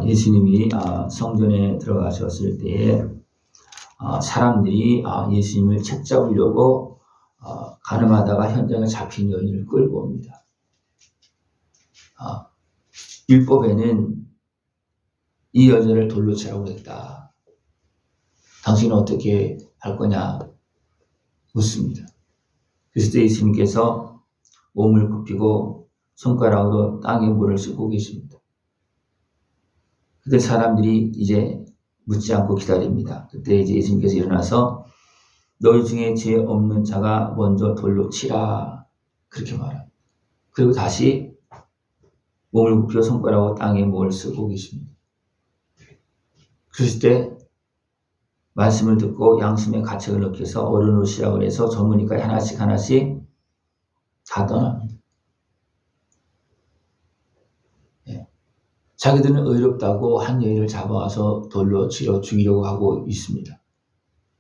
예수님이 성전에 들어가셨을 때에 사람들이 예수님을 책잡으려고 가늠하다가 현장에 잡힌 여인을 끌고 옵니다. 율법에는 이 여자를 돌로 치라고 그랬다. 당신은 어떻게 할 거냐 묻습니다. 그래서 예수님께서 몸을 굽히고 손가락으로 땅에 물을 씻고 계십니다. 그때 사람들이 이제 묻지 않고 기다립니다. 그때 이제 예수님께서 일어나서 너희 중에 죄 없는 자가 먼저 돌로 치라 그렇게 말합니다. 그리고 다시 몸을 굽혀 손가락으로 땅에 물을 쓰고 계십니다. 그랬을 때 말씀을 듣고 양심의 가책을 느껴서 어른으로 시작을 해서 젊으니까 하나씩 다 떠납니다. 자기들은 의롭다고 한 여인을 잡아와서 돌로 치러 죽이려고 하고 있습니다.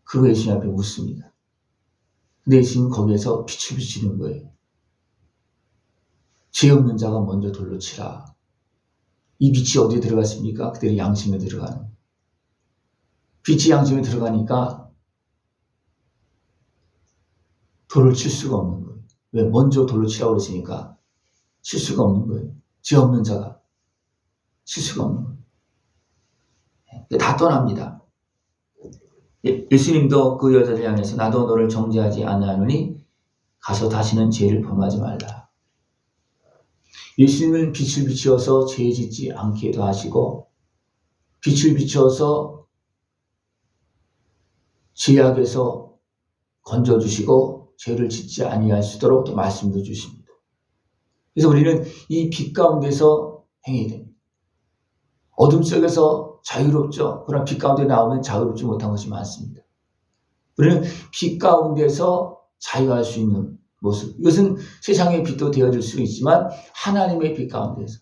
그거 예수님 앞에 묻습니다. 근데 예수님 거기에서 빛을 비치는 거예요. 죄 없는 자가 먼저 돌로 치라. 이 빛이 어디에 들어갔습니까? 그대로 양심에 들어가는 거예요. 빛이 양심에 들어가니까 돌을 칠 수가 없는 거예요. 왜? 먼저 돌로 치라고 그랬으니까 칠 수가 없는 거예요. 죄 없는 자가 칠 수가 없는 거예요. 다 떠납니다. 예수님도 그 여자를 향해서 나도 너를 정죄하지 아니하노니 가서 다시는 죄를 범하지 말라. 예수님은 빛을 비추어서 죄 짓지 않게도 하시고 빛을 비추어서 죄악에서 건져주시고 죄를 짓지 아니할 수 있도록 또 말씀도 주십니다. 그래서 우리는 이 빛 가운데서 행해야 됩니다. 어둠 속에서 자유롭죠. 그러나 빛 가운데 나오면 자유롭지 못한 것이 많습니다. 우리는 빛 가운데서 자유할 수 있는 모습. 이것은 세상의 빛도 되어줄 수 있지만 하나님의 빛 가운데서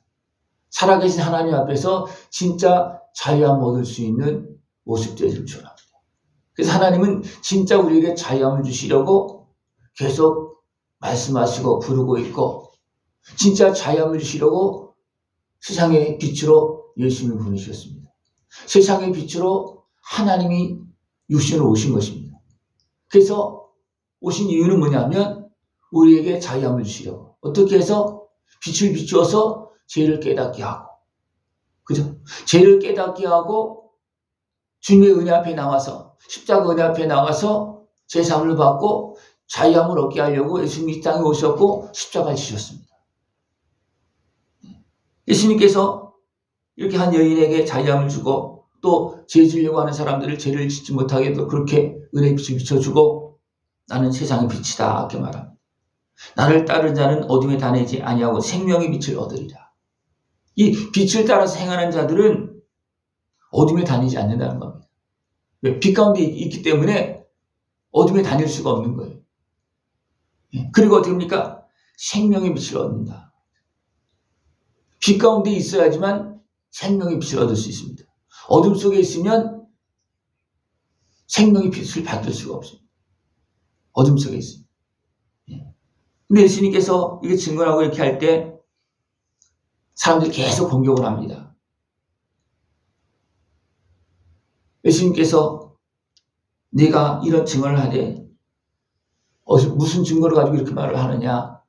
살아계신 하나님 앞에서 진짜 자유함을 얻을 수 있는 모습 되어줄 줄 압니다. 그래서 하나님은 진짜 우리에게 자유함을 주시려고 계속 말씀하시고 부르고 있고 진짜 자유함을 주시려고 세상의 빛으로 예수님을 보내주셨습니다. 세상의 빛으로 하나님이 육신으로 오신 것입니다. 그래서 오신 이유는 뭐냐면 우리에게 자유함을 주시려고 어떻게 해서 빛을 비추어서 죄를 깨닫게 하고 그죠? 죄를 깨닫게 하고 주님의 은혜 앞에 나와서 십자가 은혜 앞에 나와서 제사함을 받고 자유함을 얻게 하려고 예수님이 이 땅에 오셨고 십자가를 지셨습니다. 예수님께서 이렇게 한 여인에게 자유함을 주고 또 죄 지으려고 하는 사람들을 죄를 짓지 못하게 또 그렇게 은혜의 빛을 비춰주고 나는 세상의 빛이다 이렇게 말합니다. 나를 따르는 자는 어둠에 다니지 아니하고 생명의 빛을 얻으리라. 이 빛을 따라서 행하는 자들은 어둠에 다니지 않는다는 겁니다. 빛 가운데 있기 때문에 어둠에 다닐 수가 없는 거예요. 그리고 어떻게 합니까? 생명의 빛을 얻는다. 빛 가운데 있어야지만 생명의 빛을 얻을 수 있습니다. 어둠 속에 있으면 생명의 빛을 받을 수가 없습니다. 어둠 속에 있습니다. 근데 예수님께서 이게 증거라고 이렇게 할 때 사람들이 계속 공격을 합니다. 예수님께서 네가 이런 증언을 하되 무슨 증거를 가지고 이렇게 말을 하느냐.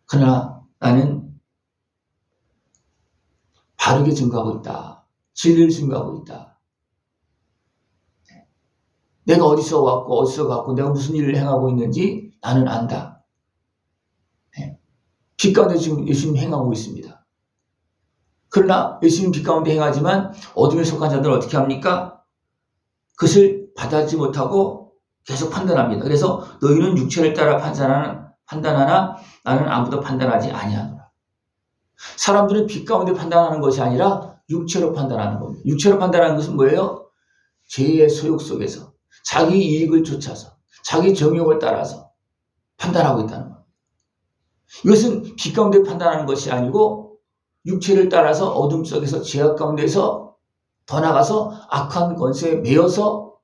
그러나 나는 바르게 증거하고 있다. 진리를 증거하고 있다. 내가 어디서 왔고 어디서 갔고 내가 무슨 일을 행하고 있는지 나는 안다. 빛 가운데 지금 예수님 행하고 있습니다. 그러나 예수님 빛 가운데 행하지만 어둠에 속한 자들은 어떻게 합니까? 그것을 받아들이지 못하고 계속 판단합니다. 그래서 너희는 육체를 따라 판단하나 나는 아무도 판단하지 아니하노라. 사람들은 빛 가운데 판단하는 것이 아니라 육체로 판단하는 겁니다. 육체로 판단하는 것은 뭐예요? 죄의 소욕 속에서 자기 이익을 쫓아서 자기 정욕을 따라서 판단하고 있다는 겁니다. 이것은 빛 가운데 판단하는 것이 아니고 육체를 따라서 어둠 속에서 죄악 가운데서 더 나가서 악한 권세에 매여서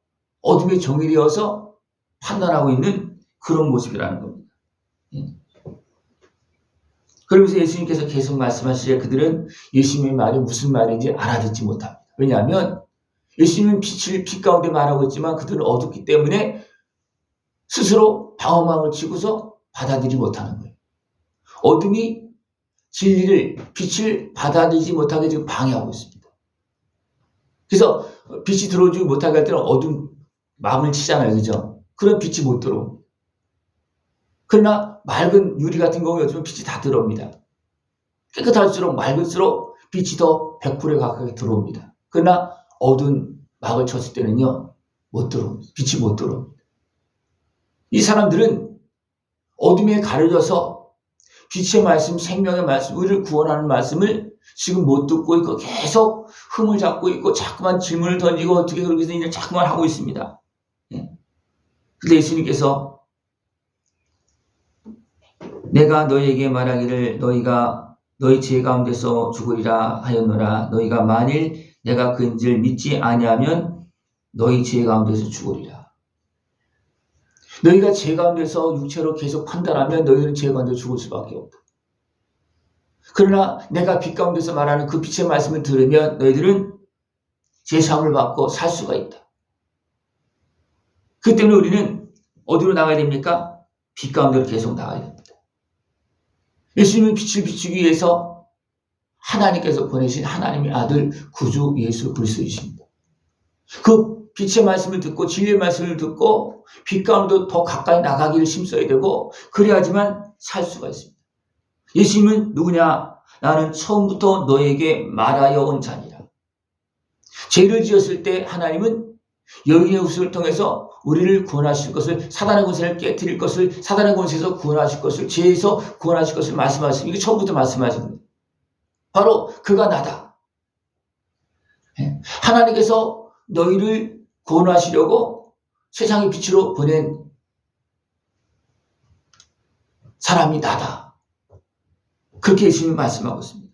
어둠의 종이 되어서 판단하고 있는 그런 모습이라는 겁니다. 그러면서 예수님께서 계속 말씀하시되 그들은 예수님의 말이 무슨 말인지 알아듣지 못합니다. 왜냐하면 예수님은 빛 가운데 말하고 있지만 그들은 어둡기 때문에 스스로 방어망을 치고서 받아들이지 못하는 거예요. 어둠이 진리를, 빛을 받아들이지 못하게 지금 방해하고 있습니다. 그래서 빛이 들어오지 못하게 할 때는 어둠 마음을 치잖아요. 그죠? 그럼 빛이 못 들어옵니다. 그러나 맑은 유리 같은 경우에 요즘 빛이 다 들어옵니다. 깨끗할수록 맑을수록 빛이 더 100%에 가까이 들어옵니다. 그러나 어두운 막을 쳤을 때는요, 못 들어옵니다. 빛이 못 들어옵니다. 이 사람들은 어둠에 가려져서 빛의 말씀, 생명의 말씀, 우리를 구원하는 말씀을 지금 못 듣고 있고 계속 흠을 잡고 있고 자꾸만 질문을 던지고 어떻게 그렇게 해서 이제 자꾸만 하고 있습니다. 그런데 예수님께서 내가 너희에게 말하기를 너희가 너희 죄 가운데서 죽으리라 하였노라. 너희가 만일 내가 그인 줄 믿지 아니하면 너희 죄 가운데서 죽으리라. 너희가 죄 가운데서 육체로 계속 판단하면 너희는 죄 가운데 죽을 수밖에 없다. 그러나 내가 빛 가운데서 말하는 그 빛의 말씀을 들으면 너희들은 죄사함을 받고 살 수가 있다. 그 때문에 우리는 어디로 나가야 됩니까? 빛 가운데로 계속 나가야 됩니다. 예수님은 빛을 비추기 위해서 하나님께서 보내신 하나님의 아들 구주 예수 그리스도이십니다. 그 빛의 말씀을 듣고 진리의 말씀을 듣고 빛 가운데로 더 가까이 나가기를 힘써야 되고 그래야지만 살 수가 있습니다. 예수님은 누구냐? 나는 처음부터 너에게 말하여 온 자니라. 죄를 지었을 때 하나님은 여인의 후손을 통해서 우리를 구원하실 것을, 사단의 권세를 깨뜨릴 것을, 사단의 권세에서 구원하실 것을, 죄에서 구원하실 것을 말씀하시고 이게 처음부터 말씀하신 겁니다. 바로 그가 나다. 하나님께서 너희를 구원하시려고 세상의 빛으로 보낸 사람이 나다. 그렇게 예수님이 말씀하고 있습니다.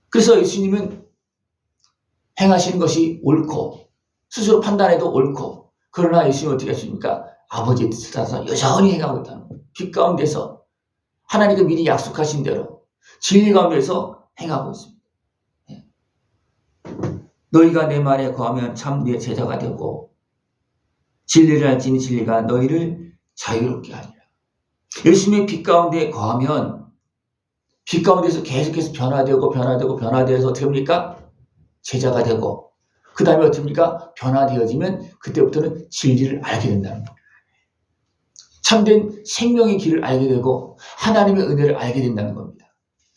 그래서 예수님은 행하시는 것이 옳고 스스로 판단해도 옳고 그러나 예수님은 어떻게 하십니까? 아버지의 뜻을 따라서 여전히 행하고 있다는 거예요. 빛 가운데서 하나님께 미리 약속하신 대로 진리 가운데서 행하고 있습니다. 너희가 내 말에 거하면 참 내 제자가 되고 진리를 알지니 진리가 너희를 자유롭게 하리라. 예수님의 빛 가운데 거하면 빛 가운데서 계속해서 변화되어서 어떻게 합니까? 제자가 되고 그 다음에 어떻게 합니까? 변화되어지면 그때부터는 진리를 알게 된다는 겁니다. 참된 생명의 길을 알게 되고 하나님의 은혜를 알게 된다는 겁니다.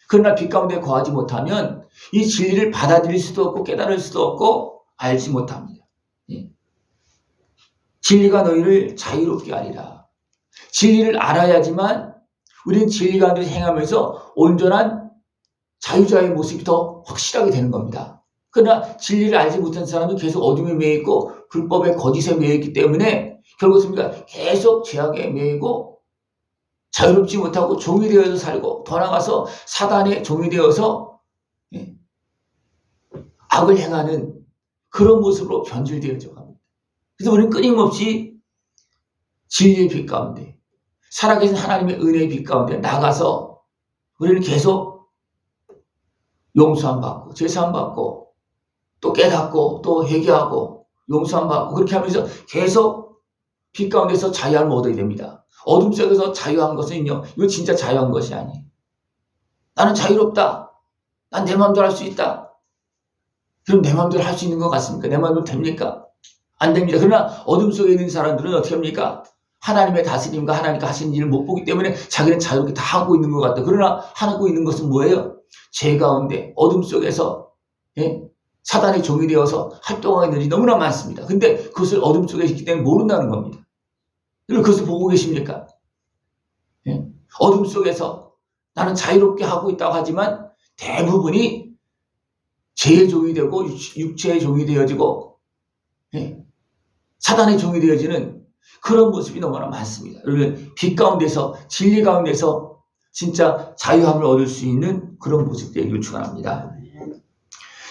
그러나 빛 가운데 거하지 못하면 이 진리를 받아들일 수도 없고 깨달을 수도 없고 알지 못합니다. 진리가 너희를 자유롭게 하리라. 진리를 알아야지만 우리는 진리 가운데 행하면서 온전한 자유자의 모습이 더 확실하게 되는 겁니다. 그러나 진리를 알지 못한 사람은 계속 어둠에 매여 있고 불법의 거짓에 매여 있기 때문에 결국 습니까? 계속 죄악에 매이고 자유롭지 못하고 종이 되어서 살고 더 나아가서 사단의 종이 되어서 악을 행하는 그런 모습으로 변질되어져 갑니다. 그래서 우리는 끊임없이 진리의 빛 가운데 살아계신 하나님의 은혜의 빛 가운데 나가서 우리는 계속 용서함 받고 제사함 받고 또 깨닫고 또 회개하고 용서함 받고 그렇게 하면서 계속 빛 가운데서 자유함을 얻어야 됩니다. 어둠 속에서 자유한 것은요, 이거 진짜 자유한 것이 아니에요. 나는 자유롭다. 난 내 마음대로 할 수 있다. 그럼 내 마음대로 할 수 있는 것 같습니까? 내 마음대로 됩니까? 안 됩니다. 그러나 어둠 속에 있는 사람들은 어떻게 합니까? 하나님의 다스림과 하나님과 하시는 일을 못 보기 때문에 자기는 자유롭게 다 하고 있는 것 같다. 그러나 하고 있는 것은 뭐예요? 죄 가운데 어둠 속에서 사단의 종이 되어서 활동하는 일이 너무나 많습니다. 근데 그것을 어둠 속에 있기 때문에 모른다는 겁니다. 여러분 그것을 보고 계십니까? 어둠 속에서 나는 자유롭게 하고 있다고 하지만 대부분이 죄의 종이 되고 육체의 종이 되어지고 사단의 종이 되어지는 그런 모습이 너무나 많습니다. 여러분 빛 가운데서 진리 가운데서 진짜 자유함을 얻을 수 있는 그런 모습 되기를 축원합니다.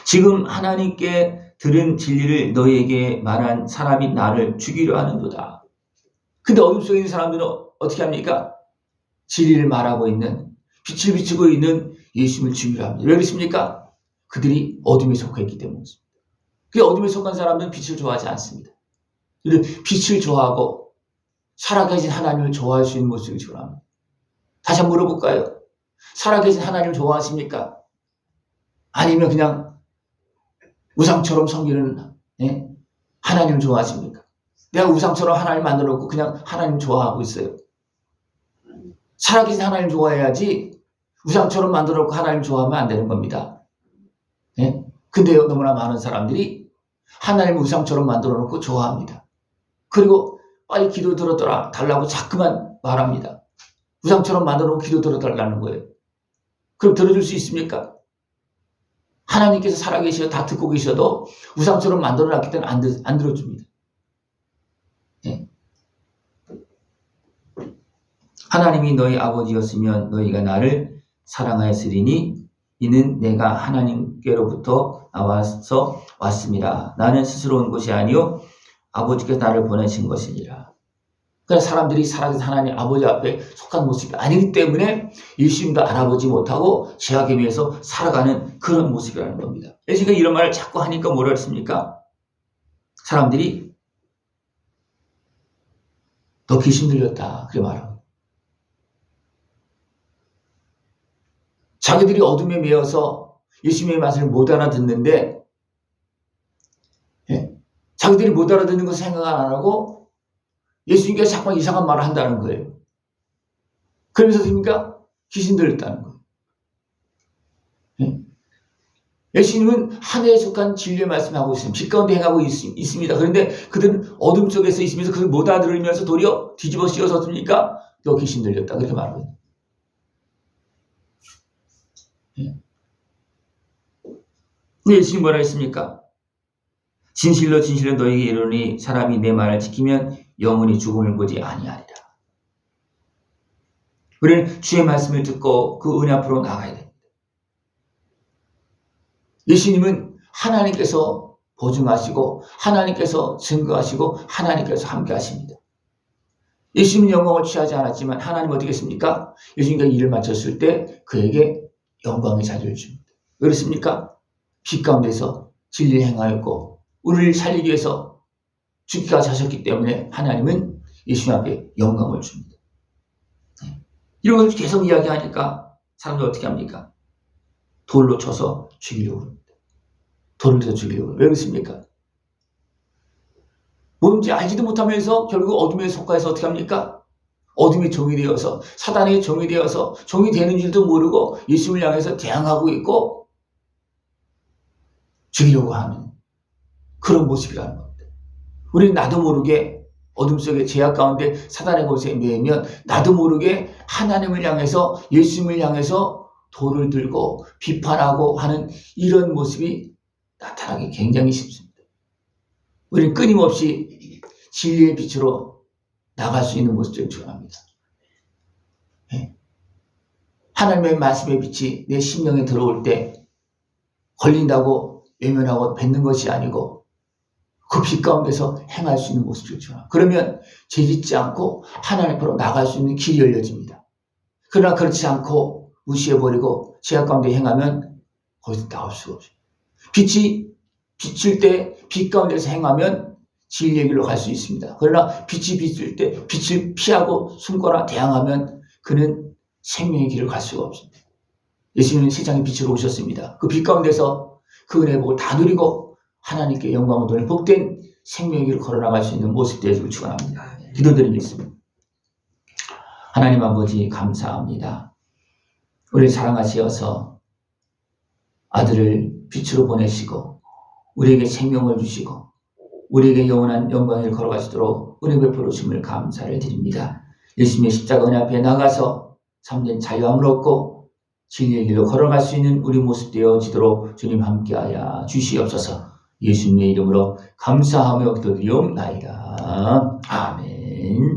지금 하나님께 들은 진리를 너희에게 말한 사람이 나를 죽이려 하는도다. 근데 어둠 속에 있는 사람들은 어떻게 합니까? 진리를 말하고 있는 빛을 비추고 있는 예수님을 중요로 합니다. 왜 그렇습니까? 그들이 어둠에 속했기 때문입니다. 그 어둠에 속한 사람들은 빛을 좋아하지 않습니다. 그들은 빛을 좋아하고 살아계신 하나님을 좋아할 수 있는 모습을 좋아합니다. 다시 한번 물어볼까요? 살아계신 하나님을 좋아하십니까? 아니면 그냥 우상처럼 섬기는 하나님을 좋아하십니까? 내가 우상처럼 하나님 만들어 놓고 그냥 하나님 좋아하고 있어요. 살아계신 하나님 좋아해야지 우상처럼 만들어 놓고 하나님 좋아하면 안 되는 겁니다. 근데요, 너무나 많은 사람들이 하나님을 우상처럼 만들어 놓고 좋아합니다. 그리고 빨리 기도 들어달라고 자꾸만 말합니다. 우상처럼 만들어 놓고 기도 들어달라는 거예요. 그럼 들어줄 수 있습니까? 하나님께서 살아계시고 다 듣고 계셔도 우상처럼 만들어 놨기 때문에 안 들어줍니다. 하나님이 너희 아버지였으면 너희가 나를 사랑하였으리니 이는 내가 하나님께로부터 나와서 왔습니다. 나는 스스로 온 것이 아니요 아버지께서 나를 보내신 것이니라. 그러니까 사람들이 살아계신 하나님 아버지 앞에 속한 모습이 아니기 때문에 예수님도 알아보지 못하고 죄악에 의해서 살아가는 그런 모습이라는 겁니다. 예수가 이런 말을 자꾸 하니까 뭐라 했습니까? 사람들이 너 귀신 들렸다 그렇게 말합니다. 자기들이 어둠에 매여서 예수님의 말씀을 못 알아듣는데 자기들이 못 알아듣는 것을 생각 안 하고 예수님께서 자꾸 이상한 말을 한다는 거예요. 그러면서 됩니까? 귀신 들렸다는 거예요. 예수님은 하늘에 속한 진리의 말씀을 하고 있습니다. 빛 가운데 행하고 있습니다. 그런데 그들은 어둠 속에서 있으면서 그걸 못 알아들으면서 도리어 뒤집어 씌워서습니까? 너 귀신 들렸다 그렇게 말합니다. 예수님 뭐라 했습니까? 진실로 진실로 너희에게 이르노니 사람이 내 말을 지키면 영원히 죽음을 보지 아니하리라. 우리는 주의 말씀을 듣고 그 은혜 앞으로 나가야 됩니다. 예수님은 하나님께서 보증하시고 하나님께서 증거하시고 하나님께서 함께 하십니다. 예수님은 영광을 취하지 않았지만 하나님 어떻게 했습니까? 예수님과 일을 마쳤을 때 그에게 영광의 자리를 줍니다. 왜 그렇습니까? 빛 가운데서 진리를 행하였고 우리를 살리기 위해서 죽기까지 하셨기 때문에 하나님은 예수님 앞에 영광을 줍니다. 이런 것을 계속 이야기하니까 사람들 어떻게 합니까? 돌로 쳐서 죽이려고 합니다. 돌을 쳐서 죽이려고. 왜 그렇습니까? 뭔지 알지도 못하면서 결국 어둠에 속하여서 어떻게 합니까? 어둠의 종이 되어서 사단의 종이 되어서 종이 되는 줄도 모르고 예수님을 향해서 대항하고 있고 죽이려고 하는 그런 모습이라는 겁니다. 우리는 나도 모르게 어둠 속에 죄악 가운데 사단의 곳에 매이면 나도 모르게 하나님을 향해서 예수님을 향해서 돌을 들고 비판하고 하는 이런 모습이 나타나기 굉장히 쉽습니다. 우리는 끊임없이 진리의 빛으로 나갈 수 있는 모습을 원합니다. 하나님의 말씀의 빛이 내 심령에 들어올 때 걸린다고 외면하고 뱉는 것이 아니고 그 빛 가운데서 행할 수 있는 모습을 원합니다. 그러면 죄짓지 않고 하나님 앞으로 나갈 수 있는 길이 열려집니다. 그러나 그렇지 않고 무시해버리고 죄악 가운데 행하면 거기서 나올 수가 없어요. 빛이 비칠 때 빛 가운데서 행하면 진리의 길로 갈 수 있습니다. 그러나 빛이 비칠 때 빛을 피하고 숨거나 대항하면 그는 생명의 길을 갈 수가 없습니다. 예수님은 세상의 빛으로 오셨습니다. 그 빛 가운데서 그 은혜의 복을 다 누리고 하나님께 영광을 돌리는 복된 생명의 길을 걸어나갈 수 있는 모습 되시길 축원합니다. 기도드리겠습니다. 하나님 아버지 감사합니다. 우리를 사랑하시어서 아들을 빛으로 보내시고 우리에게 생명을 주시고 우리에게 영원한 영광을 걸어가시도록 은혜 베풀어 주심을 감사를 드립니다. 예수님의 십자가 은혜 앞에 나가서 참된 자유함을 얻고 진리의 길로 걸어갈 수 있는 우리 모습 되어지도록 주님 함께하여 주시옵소서. 예수님의 이름으로 감사하며 기도드리옵나이다. 아멘.